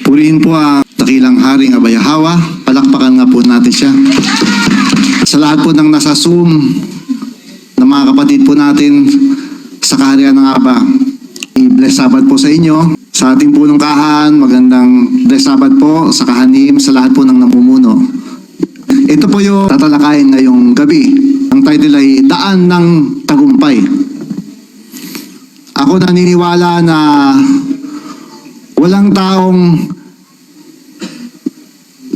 Purihin po ang dakilang Haring Abayahawa. Palakpakan nga po natin siya. Sa lahat po ng nasa Zoom, na mga kapatid po natin sa kaharian ng Aba, i-bless Sabat po sa inyo. Sa ating punungkahan, magandang bless Sabat po sa kahanim, sa lahat po ng namumuno. Ito po yung tatalakayin ngayong gabi. Ang title ay Daan ng Tagumpay. Ako naniniwala na walang taong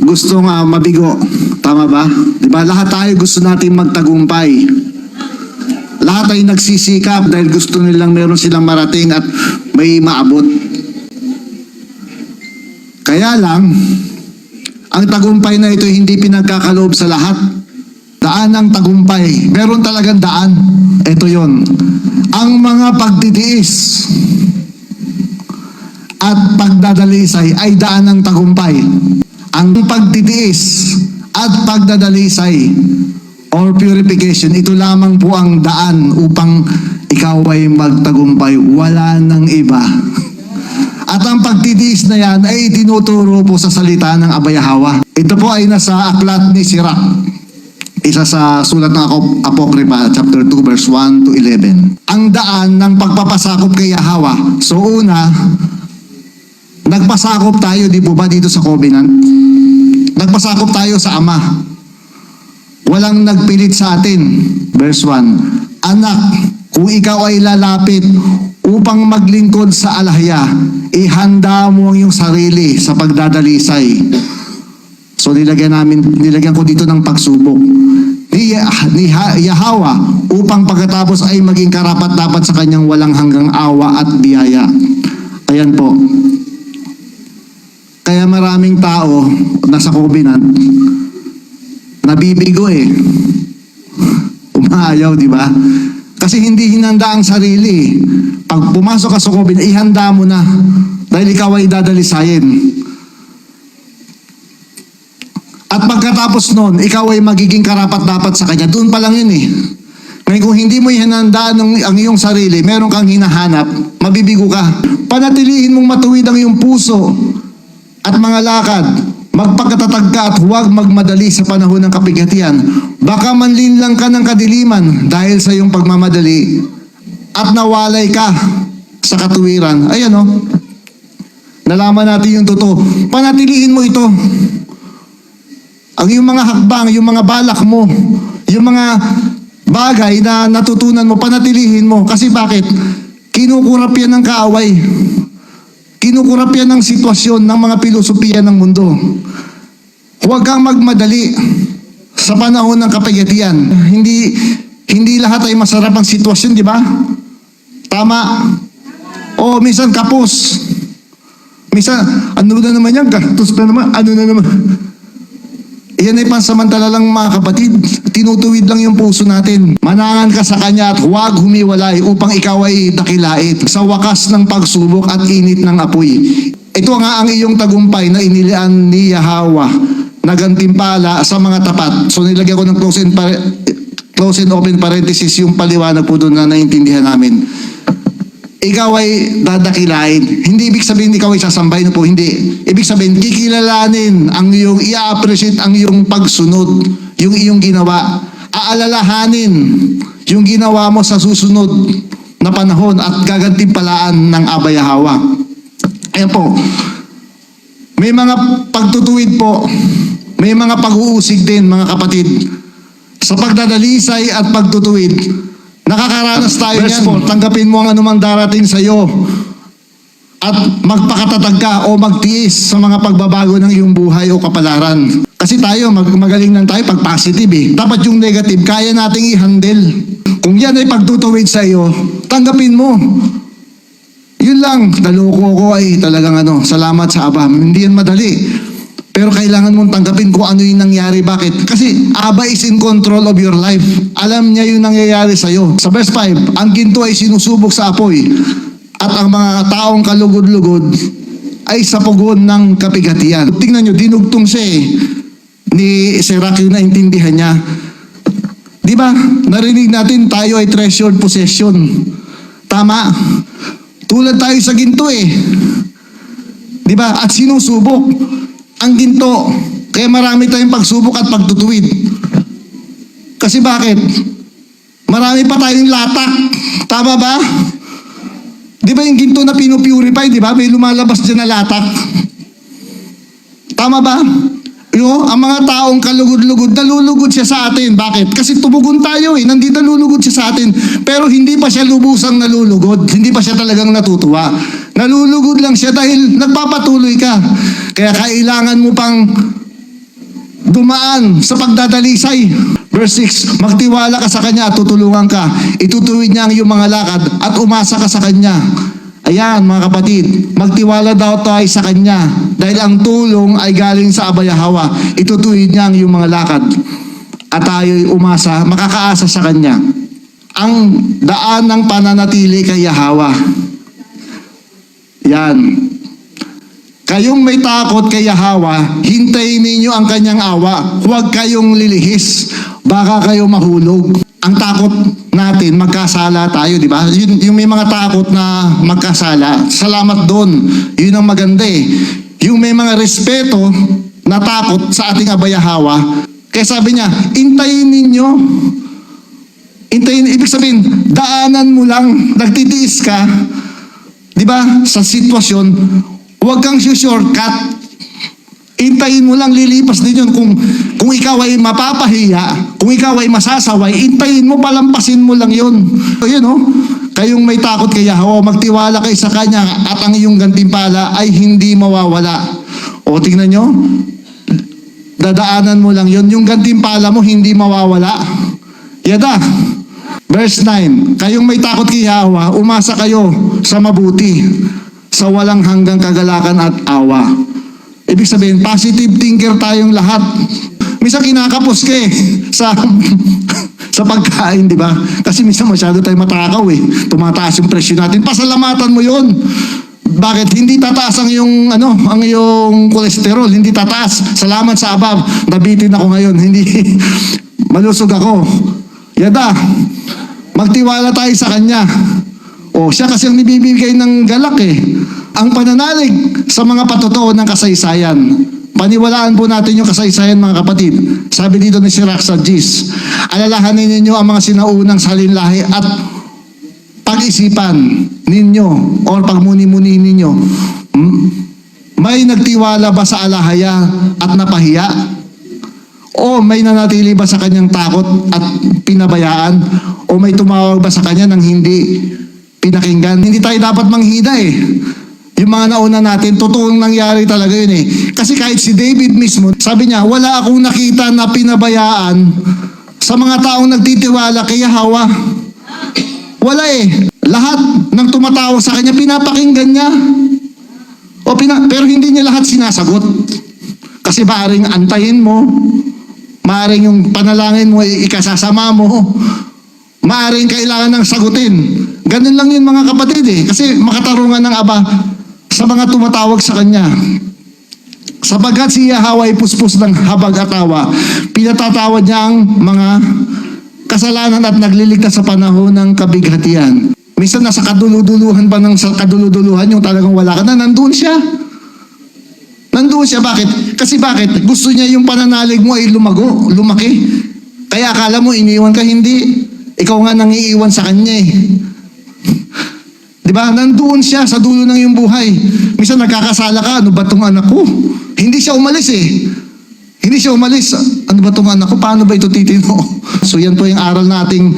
gustong mabigo. Tama ba? Diba? Lahat tayo gusto natin magtagumpay. Lahat ay nagsisikap dahil gusto nilang meron silang marating at may maabot. Kaya lang, ang tagumpay na ito hindi pinagkakaloob sa lahat. Daan ng tagumpay. Meron talagang daan. Ito yon. Ang mga pagtitiis at pagdadalisay ay daan ng tagumpay. Ang pagtitiis at pagdadalisay or purification, ito lamang po ang daan upang ikaw ay magtagumpay. Wala nang iba. At ang pagtitiis na yan ay tinuturo po sa salita ng Abayahawa. Ito po ay nasa aklat ni Sirach. Isa sa sulat ng Apokripa, chapter 2, verse 1 to 11. Ang daan ng pagpapasakop kay Yahweh. So una, nagpasakop tayo, di po ba, dito sa covenant? Nagpasakop tayo sa Ama. Walang nagpilit sa atin. Verse 1. Anak, kung ikaw ay lalapit upang maglingkod sa alahya, ihanda mo ang iyong sarili sa pagdadalisay. So nilagyan ko dito ng pagsubok. Ni Yahweh upang pagkatapos ay maging karapat-dapat sa kanyang walang hanggang awa at biyaya. Ayan po. Kaya maraming tao nasa covenant nabibigo umaayaw, di ba? Kasi hindi hinanda ang sarili. Pag pumasok ka sa covenant, ihanda mo na dahil ikaw ay dadalisayin. At pagkatapos nun, ikaw ay magiging karapat-dapat sa kanya. Doon pa lang yun Ngayon kung hindi mo ihinandaan ang iyong sarili, meron kang hinahanap, mabibigo ka. Panatilihin mong matuwid ang iyong puso at mga lakad. Magpakatatag ka at huwag magmadali sa panahon ng kapigatian. Baka manlinlang ka ng kadiliman dahil sa iyong pagmamadali at nawalay ka sa katuwiran. Ayan nalaman natin yung totoo. Panatilihin mo ito. Ang iyong mga hakbang, yung mga balak mo, yung mga bagay na natutunan mo, panatilihin mo. Kasi bakit? Kinukurap yan ng kaaway. Kinukurap yan ng sitwasyon ng mga pilosopiya ng mundo. Huwag kang magmadali sa panahon ng kapigatian. Hindi lahat ay masarap ang sitwasyon, di ba? Tama? O minsan kapos. Minsan, ano na naman yan? Gastos pa naman. Ano na naman? Yan ay pansamantala lang mga kapatid. Tinutuwid lang yung puso natin. Manangan ka sa kanya at huwag humiwalay upang ikaw ay dakilait sa wakas ng pagsubok at init ng apoy. Ito nga ang iyong tagumpay na inilian ni Yahweh na gantimpala sa mga tapat. So nilagyan ko ng close and open parenthesis yung paliwanag po doon na naintindihan namin. Ikaw ay dadakilain. Hindi ibig sabihin ikaw ay sasambay na po. Hindi. Ibig sabihin, kikilalanin ang iyong, i-appreciate ang iyong pagsunod, yung iyong ginawa. Aalalahanin yung ginawa mo sa susunod na panahon at gagantimpalaan ng Abayahawa. Ayan po. May mga pagtutuwid po. May mga pag-uusig din, mga kapatid. Sa pagdadalisay at pagtutuwid, nakakaranas tayo niyan. Tanggapin mo ang anumang darating sa iyo at magpakatatag ka o magtiis sa mga pagbabago ng iyong buhay o kapalaran. Kasi tayo, magaling lang tayo pag positive Dapat yung negative, kaya nating i-handle. Kung yan ay pagtutuwid sa iyo, tanggapin mo. Yun lang, naloko ko ay talagang salamat sa Aba. Hindi yan madali. Pero kailangan mong tanggapin kung ano yung nangyari. Bakit? Kasi Aba is in control of your life. Alam niya yung nangyayari sa'yo. Sa verse 5, ang ginto ay sinusubok sa apoy at ang mga taong kalugod-lugod ay sa pugon ng kapigatian. Tingnan nyo, dinugtong siya ni Sirach yung naintindihan niya. Di ba? Narinig natin tayo ay treasured possession. Tama? Tulad tayo sa ginto Di ba? At sinusubok ang ginto. Kaya marami tayong pagsubok at pagtutuwid. Kasi bakit? Marami pa tayong latak. Tama ba? Di ba yung ginto na pinupurify, di ba? May lumalabas dyan na latak. Tama ba? Ang mga taong kalugod-lugod, nalulugod siya sa atin. Bakit? Kasi tumugon tayo eh. Nandito nalulugod siya sa atin. Pero hindi pa siya lubusang nalulugod. Hindi pa siya talagang natutuwa. Nalulugod lang siya dahil nagpapatuloy ka. Kaya kailangan mo pang dumaan sa pagdadalisay. Verse 6, magtiwala ka sa Kanya at tutulungan ka. Itutuwid niya ang iyong mga lakad at umasa ka sa Kanya. Ayan mga kapatid, magtiwala daw tayo sa Kanya dahil ang tulong ay galing sa Abayahawa. Itutuwid niya ang iyong mga lakad at tayo'y umasa, makakaasa sa Kanya. Ang daan ng pananatili kay Yahweh. Yan. Kayong may takot kay Yahweh, hintayin ninyo ang Kanyang awa. Huwag kayong lilihis, baka kayo mahulog. Ang takot natin, magkasala tayo, di ba? Yung may mga takot na magkasala, salamat doon. Yun ang maganda eh. Yung may mga respeto na takot sa ating Abayahawa, kaya sabi niya, intayin ninyo. Intayin, ibig sabihin, daanan mo lang, nagtitiis ka, di ba? Sa sitwasyon, huwag kang shortcut. Intayin mo lang, lilipas din yun. Kung ikaw ay mapapahiya, kung ikaw ay masasaway, intayin mo, palampasin mo lang yun. So yun kayong may takot kay Yahweh, magtiwala kayo sa Kanya at ang iyong gantimpala ay hindi mawawala. O tingnan nyo, dadaanan mo lang yun. Yung gantimpala mo hindi mawawala. Yada. Verse 9, kayong may takot kay Yahweh, umasa kayo sa mabuti, sa walang hanggang kagalakan at awa. Ibig sabihin, positive thinker tayong lahat. Minsan kinakapos ka sa pagkain, di ba? Kasi minsan masyado tayo matakaw eh. Tumataas yung presyo natin. Pasalamatan mo yun. Bakit? Hindi tataas ang iyong kolesterol. Hindi tataas. Salamat sa above. Nabitin ako ngayon. Hindi. Malusog ako. Yada. Magtiwala tayo sa Kanya. Siya kasi ang nibibigay ng galak eh. Ang pananalig sa mga patotoo ng kasaysayan. Paniwalaan po natin yung kasaysayan mga kapatid. Sabi dito ni Sirach Sadjis, alalahanin ninyo ang mga sinaunang salinlahi at pag-isipan ninyo o pagmuni-muni ninyo. May nagtiwala ba sa alahaya at napahiya? O may nanatili ba sa kanyang takot at pinabayaan? O may tumawag ba sa kanya nang hindi pinakinggan? Hindi tayo dapat manghina eh. Yung mga nauna natin, totoong nangyari talaga yun eh. Kasi kahit si David mismo, sabi niya, wala akong nakita na pinabayaan sa mga taong nagtitiwala kay Yahweh. Wala eh. Lahat ng tumatawag sa kanya, pinapakinggan niya. Pero hindi niya lahat sinasagot. Kasi maaaring antayin mo, maaaring yung panalangin mo, ikasasama mo, maaaring kailangan ng sagutin. Ganun lang yun mga kapatid eh. Kasi makatarungan ng Aba sa mga tumatawag sa Kanya. Sapagkat si Yahweh ay puspos ng habag at awa, pinatatawad niya ang mga kasalanan at nagliligtas sa panahon ng kabighatian. Minsan nasa kaduluduluhan pa ng kaduluduluhan, yung talagang wala ka na, nandun siya. Nandun siya, bakit? Kasi bakit? Gusto niya yung pananalig mo ay lumaki. Kaya akala mo iniwan ka, hindi. Ikaw nga nang iiwan sa Kanya eh. Diba? Nandoon siya sa dulo ng iyong buhay. Minsan nagkakasala ka, ano ba itong anak ko? Hindi siya umalis eh. Hindi siya umalis. Ano ba itong anak ko? Paano ba ito titino? So yan po yung aral nating.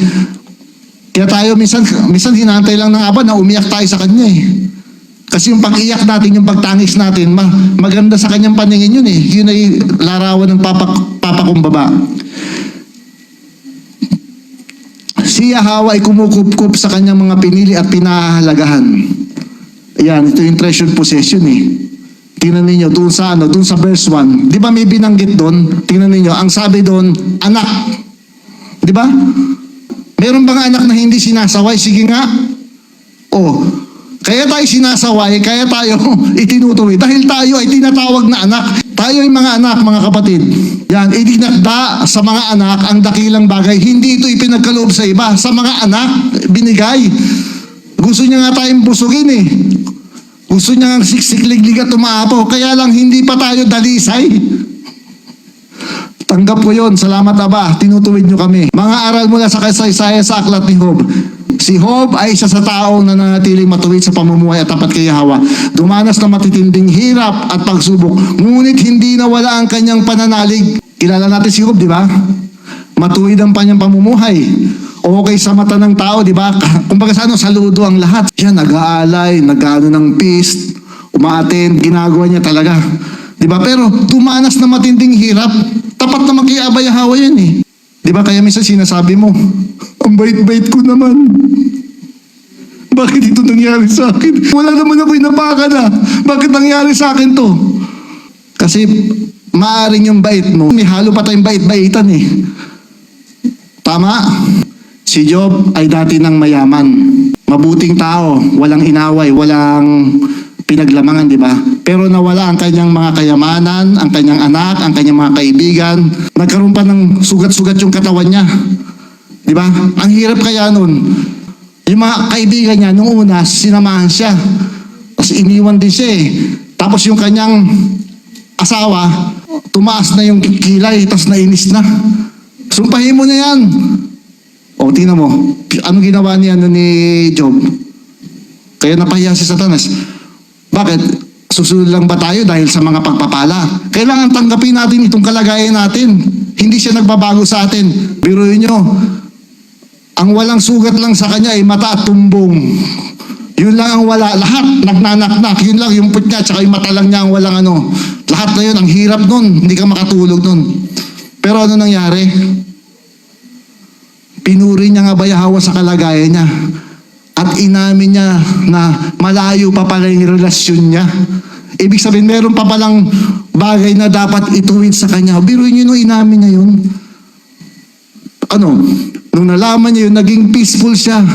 Kaya tayo minsan hinantay lang ng Aba na umiyak tayo sa Kanya eh. Kasi yung pag-iyak natin, yung pagtangis natin, maganda sa Kanyang paningin yun eh. Yun ay larawan ng papakumbaba. Si Yahweh ay kumukup-kup sa kanyang mga pinili at pinahahalagahan. Ayan, ito yung treasured possession eh. Tingnan ninyo, doon sa verse 1. Di ba may binanggit doon? Tingnan ninyo, ang sabi doon, anak. Di ba? Meron bang anak na hindi sinasaway? Sige nga. Kaya tayo sinasaway, kaya tayo itinutuwi. Dahil tayo ay tinatawag na anak. Tayo ay mga anak, mga kapatid. Yan, idinakda sa mga anak ang dakilang bagay. Hindi ito ipinagkaloob sa iba. Sa mga anak, binigay. Gusto niya nga tayong busugin eh. Gusto niya ng siksik-liglig at umaapaw, kaya lang hindi pa tayo dalisay. Tanggap ko yun. Salamat Aba, tinutuwid nyo kami. Mga aral mula sa kasaysayan sa aklat ni Job. Si Job ay isa sa taong na nanatiling matuwid sa pamumuhay at tapat kay Yahweh. Dumanas na matitinding hirap at pagsubok, ngunit hindi nawala ang kanyang pananalig. Kilala natin si Job, di ba? Matuwid ang kanyang pamumuhay. Okay sa mata ng tao, di ba? Kumbaga sa ano, saludo ang lahat. Siya nag-aalay, nag-ano ng peace, umaattend, ginagawa niya talaga. Di ba? Pero dumanas na matinding hirap, tapat naman kay Abay Yahweh yan eh. Di ba? Kaya minsan sinasabi mo, ang bait-bait ko naman. Bakit ito nangyari sa akin? Wala naman ako'y napaka na. Bakit nangyari sa akin to? Kasi maaring yung bait mo, may halo pa tayong bait-baitan eh. Tama? Si Job ay dati ng mayaman. Mabuting tao, walang inaway, walang pinaglamangan, di ba? Pero nawala ang kanyang mga kayamanan, ang kanyang anak, ang kanyang mga kaibigan. Nagkaroon pa ng sugat-sugat yung katawan niya. Di ba? Ang hirap kaya nun. Yung mga kaibigan niya, nung una, sinamahan siya. Tapos iniwan din siya eh. Tapos yung kanyang asawa, tumaas na yung kilay, tapos nainis na. Sumpahin mo na yan. O, tingnan mo. Ano ginawa niya ni Job? Kaya napahiya si Satanas. Bakit? Susunod lang ba tayo dahil sa mga pagpapala? Kailangan tanggapin natin itong kalagayan natin. Hindi siya nagbabago sa atin. Biruin nyo, ang walang sugat lang sa kanya ay mata at tumbong. Yun lang ang wala. Lahat nagnanaknak. Yun lang yung put niya, tsaka yung mata lang niya ang walang ano. Lahat na yun, ang hirap nun. Hindi ka makatulog nun. Pero ano nangyari? Pinuri niya nga ba Yahweh sa kalagayan niya. At inamin niya na malayo pa pala yung relasyon niya. Ibig sabihin, meron pa palang bagay na dapat ituwid sa kanya. Biruin niyo nung inamin niya yun. Ano? Nung nalaman niya yun, naging peaceful siya.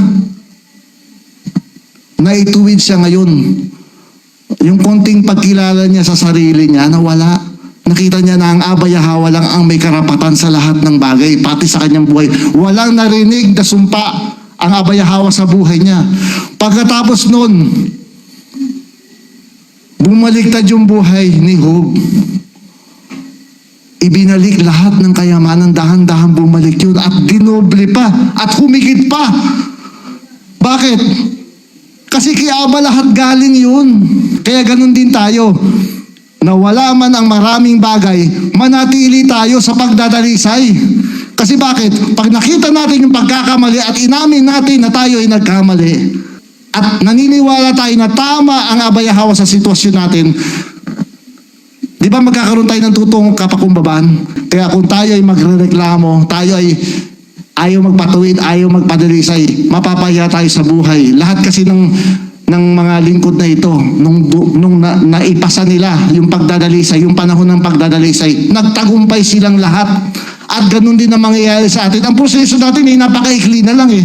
Naituwid siya ngayon. Yung konting pagkilala niya sa sarili niya, nawala. Nakita niya na ang Abay Yahweh lang ang may karapatan sa lahat ng bagay, pati sa kanyang buhay. Walang narinig na sumpa ang Abay Yahweh sa buhay niya. Pagkatapos nun, bumaliktad yung buhay ni Job. Ibinalik lahat ng kayamanan, dahan-dahan bumalik yun at dinoble pa at humigit pa. Bakit? Kasi kay Abba lahat galing yun. Kaya ganun din tayo. Nawala man ang maraming bagay, manatili tayo sa pagdadalisay. Kasi bakit? Pag nakita natin yung pagkakamali at inamin natin na tayo ay nagkamali, at naniniwala tayo na tama ang Abay Yahweh sa sitwasyon natin, di ba magkakaroon tayo ng tutong kapakumbabaan? Kaya kung tayo ay magrereklamo, tayo ay ayaw magpatuwid, ayaw magpadalisay, mapapahiya tayo sa buhay. Lahat kasi ng mga lingkod na ito, nung naipasa nila yung pagdadalisay, yung panahon ng pagdadalisay, nagtagumpay silang lahat. At ganun din ang mangyayari sa atin. Ang proseso natin ay napakaikli na lang eh.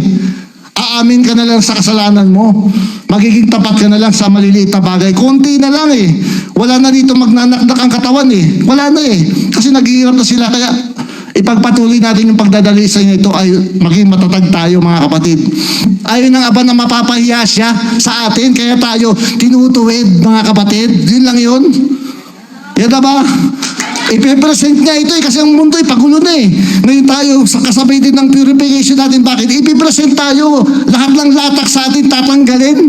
Aamin ka na lang sa kasalanan mo. Magiging tapat ka na lang sa maliliit na bagay. Konti na lang eh. Wala na dito magnanakdak ang katawan eh. Wala na eh. Kasi naghihirap na sila. Kaya ipagpatuloy natin yung pagdadalisay nito ay maging matatag tayo mga kapatid. Ayaw ng Aba na mapapahiya siya sa atin. Kaya tayo tinutuwid mga kapatid. Yun lang yun. Yan na ba? Ipipresent niya ito eh, kasi ang mundo ay pagulo na eh. Ngayon tayo, kasabay din ng purification natin. Bakit? Ipipresent tayo. Lahat ng latak sa atin tatanggalin.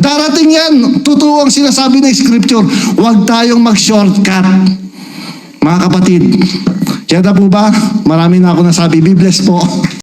Darating yan. Totoo ang sinasabi ng scripture. Huwag tayong mag-shortcut. Mga kapatid, yan na po ba? Marami na ako nasabi. Be blessed po.